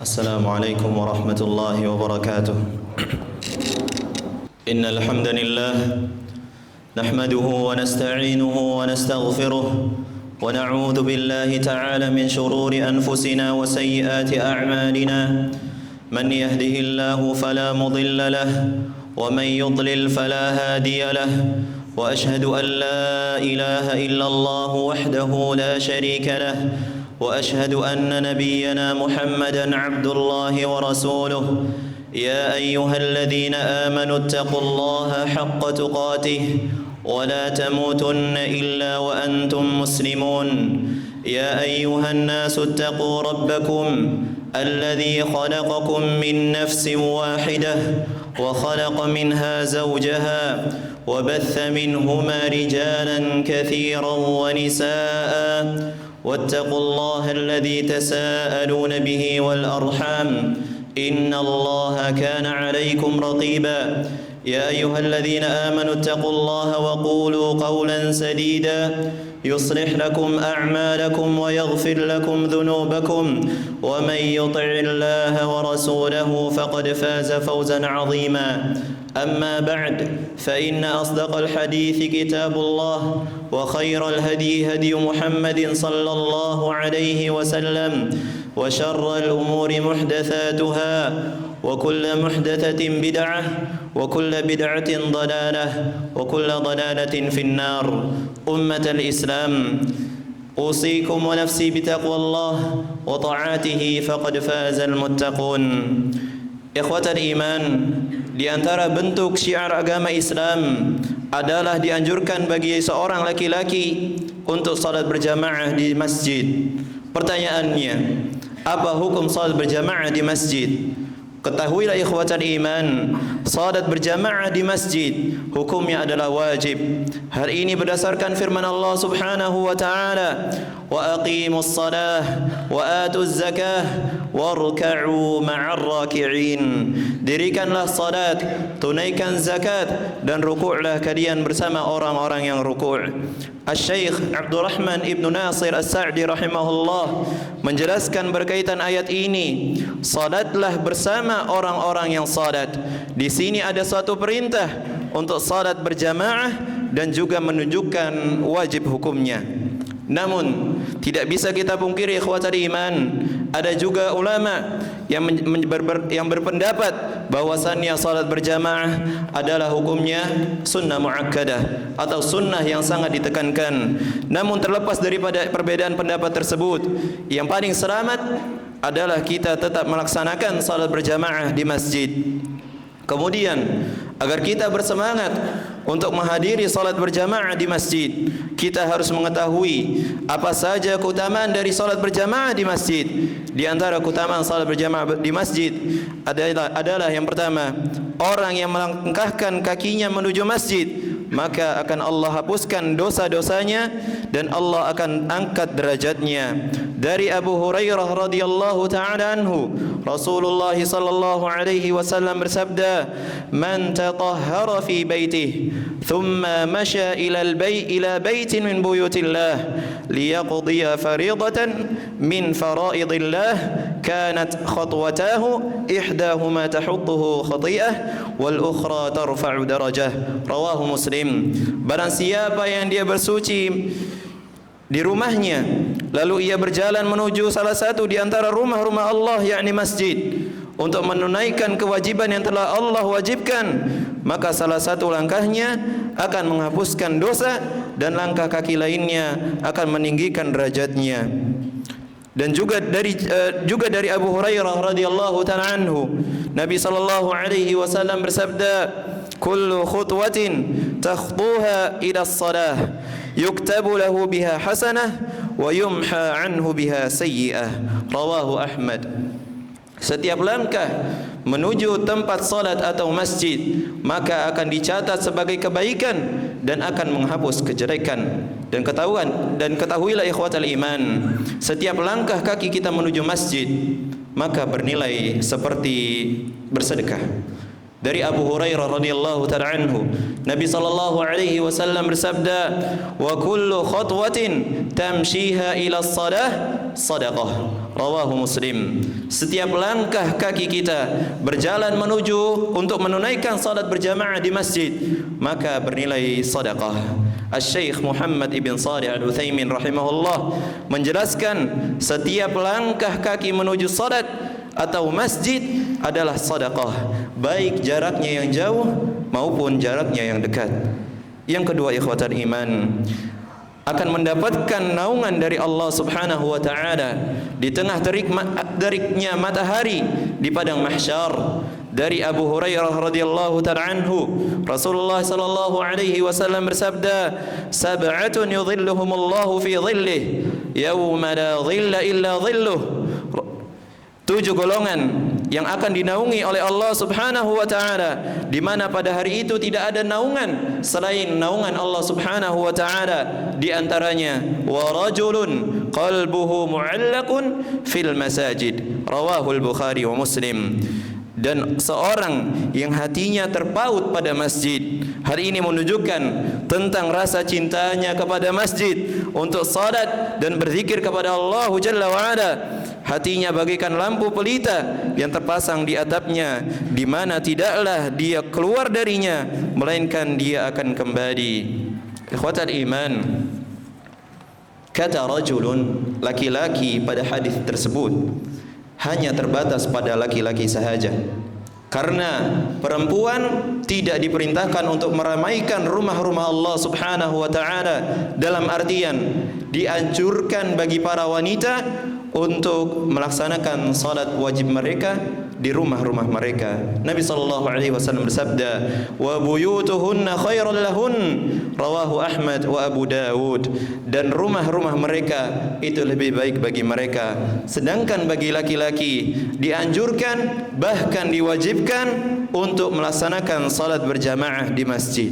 السلام عليكم ورحمة الله وبركاته. إن الحمد لله نحمده ونستعينه ونستغفره ونعوذ بالله تعالى من شرور أنفسنا وسيئات أعمالنا. من يهده الله فلا مضل له ومن يضلل فلا هادي له، وأشهد أن لا إله إلا الله وحده لا شريك له، وأشهد أن نبينا محمدًا عبد الله ورسوله. يا أيها الذين آمنوا اتقوا الله حق تقاته ولا تموتن إلا وأنتم مسلمون. يا أيها الناس اتقوا ربكم الذي خلقكم من نفس واحدة وخلق منها زوجها وبث منهما رجالا كثيرا ونساء، واتقوا الله الذي تساءلون به والأرحام إن الله كان عليكم رقيبا. يا أيها الذين آمنوا اتقوا الله وقولوا قولا سديدا يصلح لكم أعمالكم ويغفر لكم ذنوبكم، ومن يطع الله ورسوله فقد فاز فوزا عظيما. أما بعد، فإن أصدق الحديث كتاب الله، وخير الهدي هدي محمد صلى الله عليه وسلم، وشر الأمور محدثاتها، وكل محدثة بدعة، وكل بدعة ضلالة، وكل ضلالة في النار. أمة الإسلام، أوصيكم ونفسي بتقوى الله وطاعته فقد فاز المتقون. Ikhwatal iman, di antara bentuk syiar agama Islam adalah dianjurkan bagi seorang laki-laki untuk salat berjamaah di masjid. Pertanyaannya, apa hukum salat berjamaah di masjid? Ketahuilah ikhwatal iman, salat berjamaah di masjid hukumnya adalah wajib. Hal ini berdasarkan firman Allah Subhanahu wa taala, "Wa aqimus shalah wa atuz zakah warka'u ma'ar raki'in." Dirikanlah salat, tunaikan zakat, dan rukuklah kalian bersama orang-orang yang rukuk. Asy-Syaikh Abdurrahman Ibn Nasir As-Sa'di rahimahullah menjelaskan berkaitan ayat ini, salatlah bersama orang-orang yang salat. Di sini ada suatu perintah untuk salat berjamaah dan juga menunjukkan wajib hukumnya. Namun tidak bisa kita pungkiri ikhwatal iman, ada juga ulama yang berpendapat bahwasannya salat berjamaah adalah hukumnya sunnah muakkadah atau sunnah yang sangat ditekankan. Namun terlepas daripada perbedaan pendapat tersebut, yang paling selamat adalah kita tetap melaksanakan salat berjamaah di masjid. Kemudian, agar kita bersemangat untuk menghadiri salat berjamaah di masjid, kita harus mengetahui apa saja keutamaan dari salat berjamaah di masjid. Di antara keutamaan salat berjamaah di masjid adalah yang pertama, orang yang melangkahkan kakinya menuju masjid, maka akan Allah hapuskan dosa-dosanya dan Allah akan angkat derajatnya. Dari Abu Hurairah radhiyallahu taala anhu, Rasulullah sallallahu alaihi wasallam bersabda, "Man tatahhara fi baitihi, thumma masya ila baitin min buyutillah liyaqdiya fariidatan min faraidillah, kanat khatwatahu ihdahuma tahuttuhu khati'ah wal ukhra tarfa'u darajah." Rawahu Muslim. Barang siapa yang dia bersuci di rumahnya, lalu ia berjalan menuju salah satu di antara rumah-rumah Allah, yakni masjid, untuk menunaikan kewajiban yang telah Allah wajibkan, maka salah satu langkahnya akan menghapuskan dosa dan langkah kaki lainnya akan meninggikan derajatnya. Dan juga dari Abu Hurairah radhiyallahu ta'ala anhu, Nabi sallallahu alaihi wasallam bersabda, "Kullu khutwatin takhtuha ila as-salah yuktabu lahu biha hasanah wa yumha anhu biha sayyi'ah." Rawahu Ahmad. Setiap langkah menuju tempat salat atau masjid maka akan dicatat sebagai kebaikan dan akan menghapus kejelekan. Dan ketahuilah ikhwatal iman, setiap langkah kaki kita menuju masjid maka bernilai seperti bersedekah. Dari Abu Hurairah radhiyallahu ta'ala anhu, Nabi sallallahu alaihi wasallam bersabda, "Wa kullu khatwatin tamshiha ila as-salah sadaqah." Rawahu Muslim. Setiap langkah kaki kita berjalan menuju untuk menunaikan salat berjamaah di masjid, maka bernilai sedekah. Asy-Syaikh Muhammad ibn Shalih Al-Utsaimin rahimahullah menjelaskan setiap langkah kaki menuju salat atau masjid adalah sedekah, baik jaraknya yang jauh maupun jaraknya yang dekat. Yang kedua, ikhwatal iman, akan mendapatkan naungan dari Allah Subhanahu wa taala di tengah teriknya matahari di padang mahsyar. Dari Abu Hurairah radhiyallahu ta'ala anhu, Rasulullah sallallahu alaihi wasallam bersabda, "Sab'atun yudhilluhumullahu fi dhillih yauma la dhilla illa dhilluh." 7 golongan yang akan dinaungi oleh Allah Subhanahu wa taala, di mana pada hari itu tidak ada naungan selain naungan Allah Subhanahu wa taala. Di antaranya wa rajulun qalbuhu mu'allaqun fil masajid, rawahul Bukhari wa Muslim. Dan seorang yang hatinya terpaut pada masjid. Hal ini menunjukkan tentang rasa cintanya kepada masjid untuk salat dan berzikir kepada Allah Jalla wa Ala. Hatinya bagaikan lampu pelita yang terpasang di atapnya, di mana tidaklah dia keluar darinya melainkan dia akan kembali. Ikhwatal iman, kata rajulun, laki-laki pada hadis tersebut hanya terbatas pada laki-laki sahaja, karena perempuan tidak diperintahkan untuk meramaikan rumah-rumah Allah Subhanahu wa taala. Dalam artian dianjurkan bagi para wanita untuk melaksanakan salat wajib mereka di rumah-rumah mereka. Nabi sallallahu alaihi wasallam bersabda, "Wa buyutuhunna khairul lahun," rawahu Ahmad wa Abu Dawud. Dan rumah-rumah mereka itu lebih baik bagi mereka. Sedangkan bagi laki-laki dianjurkan bahkan diwajibkan untuk melaksanakan salat berjamaah di masjid.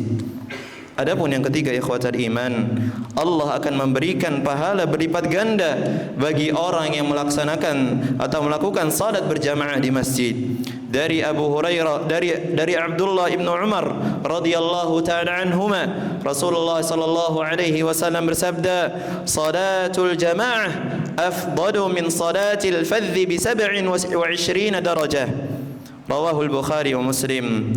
Adapun yang ketiga, ikhwatal iman, Allah akan memberikan pahala berlipat ganda bagi orang yang melaksanakan atau melakukan salat berjamaah di masjid. Dari Abu Hurairah, dari Abdullah ibn Umar radhiyallahu ta'ala anhuma, Rasulullah sallallahu alaihi wasallam bersabda, "Salatul jamaah afdalu min salatil fadhi bi 27 darajah." Rawahul Bukhari wa Muslim.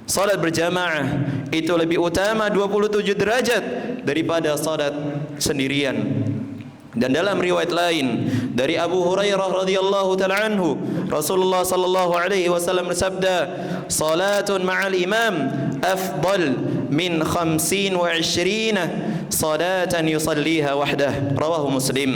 Salat berjamaah itu lebih utama 27 derajat daripada salat sendirian. Dan dalam riwayat lain dari Abu Hurairah radhiyallahu ta'ala anhu, Rasulullah sallallahu alaihi wasallam bersabda, "Salatun ma'al imam afdal min 25 salatan yusalliha wahdah." Rawahu Muslim.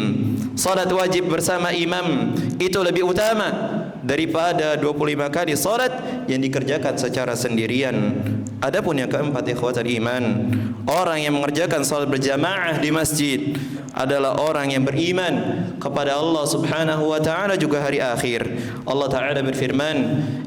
Salat wajib bersama imam itu lebih utama daripada 25 kali salat yang dikerjakan secara sendirian. Adapun yang keempat, ikhwatal iman, orang yang mengerjakan salat berjamaah di masjid adalah orang yang beriman kepada Allah Subhanahu wa taala juga hari akhir. Allah taala berfirman,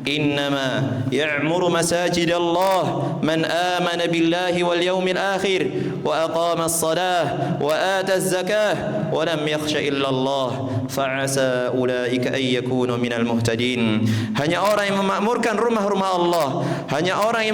"Innama ya'muru masajidallah man amana billahi wal yawmil akhir wa aqama as-salah wa ata az-zakah wa lam yakhsha illa Allah fa'asa ulaika ay yakunu minal muhtadin." Hanya orang yang memakmurkan rumah-rumah Allah, hanya orang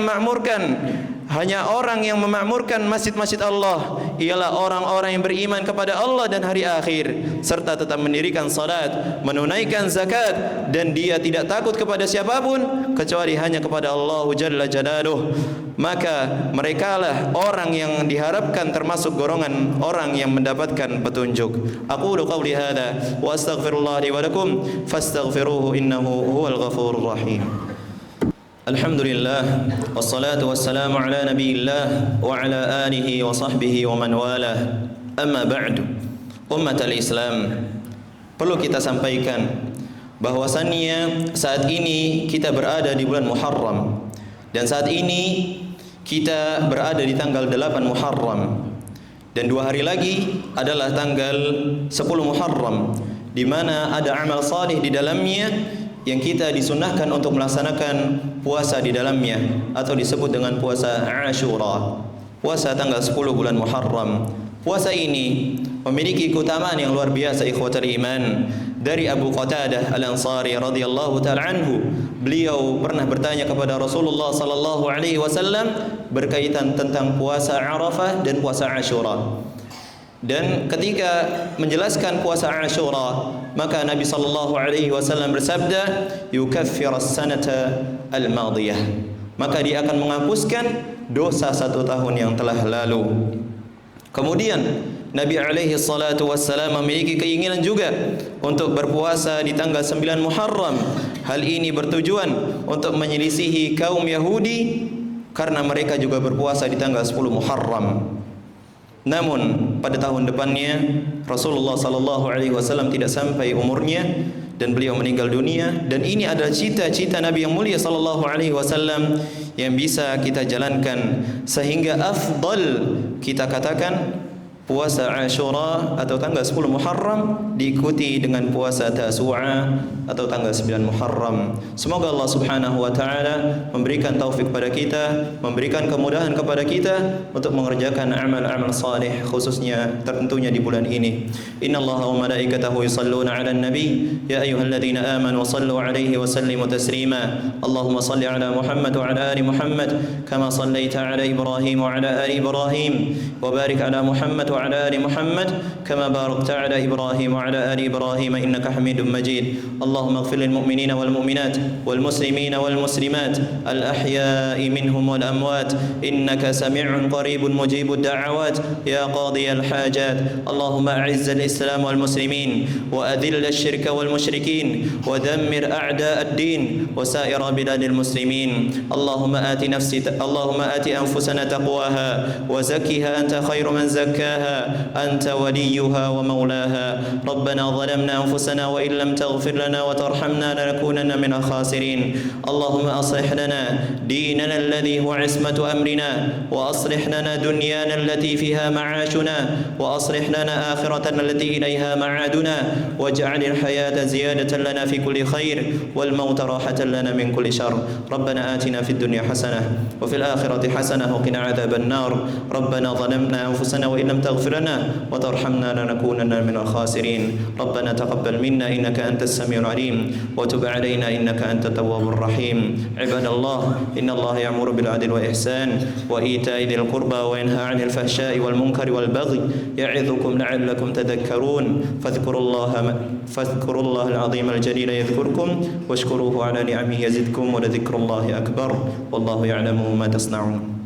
yang memakmurkan masjid-masjid Allah ialah orang-orang yang beriman kepada Allah dan hari akhir, serta tetap mendirikan salat, menunaikan zakat, dan dia tidak takut kepada siapapun kecuali hanya kepada Allah Jalla Jalaluh. Maka merekalah orang yang diharapkan termasuk golongan orang yang mendapatkan petunjuk. Aqulu qawli hadza wa astaghfirullah li wa lakum fastaghfiruhu innahu huwal ghafurur rahim. Alhamdulillah, wassalatu wassalamu ala nabiyillah wa ala alihi wa sahbihi wa man walah. Amma ba'du, ummatal Islam, perlu kita sampaikan bahwasannya saat ini kita berada di bulan Muharram, dan saat ini kita berada di tanggal 8 Muharram, dan 2 hari lagi adalah tanggal 10 Muharram, di mana ada amal salih di dalamnya yang kita disunnahkan untuk melaksanakan puasa di dalamnya, atau disebut dengan puasa Ashura, puasa tanggal 10 bulan Muharram. Puasa ini memiliki keutamaan yang luar biasa, ikhwatal iman. Dari Abu Qatadah Al-Ansari radhiyallahu ta'ala anhu, beliau pernah bertanya kepada Rasulullah sallallahu alaihi wasallam berkaitan tentang puasa Arafah dan puasa Ashura. Dan ketika menjelaskan puasa Asyura, maka Nabi sallallahu alaihi wasallam bersabda, "Yukaffiras sanata al-madiyah." Maka dia akan menghapuskan dosa 1 tahun yang telah lalu. Kemudian Nabi alaihi salatu wassalam memiliki keinginan juga untuk berpuasa di tanggal 9 Muharram. Hal ini bertujuan untuk menyelisihi kaum Yahudi karena mereka juga berpuasa di tanggal 10 Muharram. Namun pada tahun depannya Rasulullah sallallahu alaihi wasallam tidak sampai umurnya dan beliau meninggal dunia, dan ini adalah cita-cita Nabi yang mulia sallallahu alaihi wasallam yang bisa kita jalankan, sehingga afdal kita katakan puasa Asyura atau tanggal 10 Muharram diikuti dengan puasa Tasu'a atau tanggal 9 Muharram. Semoga Allah Subhanahu wa taala memberikan taufik pada kita, memberikan kemudahan kepada kita untuk mengerjakan amal-amal saleh, khususnya tentunya di bulan ini. Innallaha wa malaikatahu yusalluna 'alan nabi ya ayyuhalladzina amanu sallu 'alaihi wa sallimu taslima. Allahumma salli 'ala Muhammad wa 'ala ali Muhammad kama sallaita 'ala Ibrahim wa 'ala ali Ibrahim wa barik 'ala Muhammad wa وعلى آل محمد كما باركت على إبراهيم وعلى آل إبراهيم إنك حميد مجيد اللهم اغفر للمؤمنين والمؤمنات والمسلمين والمسلمات الأحياء منهم والأموات إنك سميع قريب مجيب الدعوات يا قاضي الحاجات اللهم أعز الإسلام والمسلمين وأذل الشرك والمشركين ودمر أعداء الدين وسائر بلاد المسلمين اللهم آت أنفسنا تقواها وزكها أنت خير من زكاها أنت وليها ومولاها ربنا ظلمنا أنفسنا وإن لم تغفر لنا وترحمنا لنكونن من الخاسرين اللهم أصلح لنا ديننا الذي هو عصمة أمرنا وأصلح لنا دنيانا التي فيها معاشنا وأصلح لنا آخرتنا التي إليها معادنا واجعل الحياة زيادة لنا في كل خير والموت راحة لنا من كل شر ربنا آتنا في الدنيا حسنة وفي الآخرة حسنة وقنا عذاب النار ربنا ظلمنا أنفسنا وإن لم تغفر لنا وترحمنا لنكونن من الخاسرين ربنا تقبل منا إنك أنت السميع العليم وتب علينا إنك أنت التواب الرحيم عباد الله إن الله يأمر بالعدل والإحسان وإيتاء ذي القربى وينهى عن الفحشاء والمنكر والبغي يعظكم لعلكم تذكرون فاذكروا الله العظيم الجليل يذكركم واشكروه على نعمه يزدكم ولذكر الله أكبر والله يعلم ما تصنعون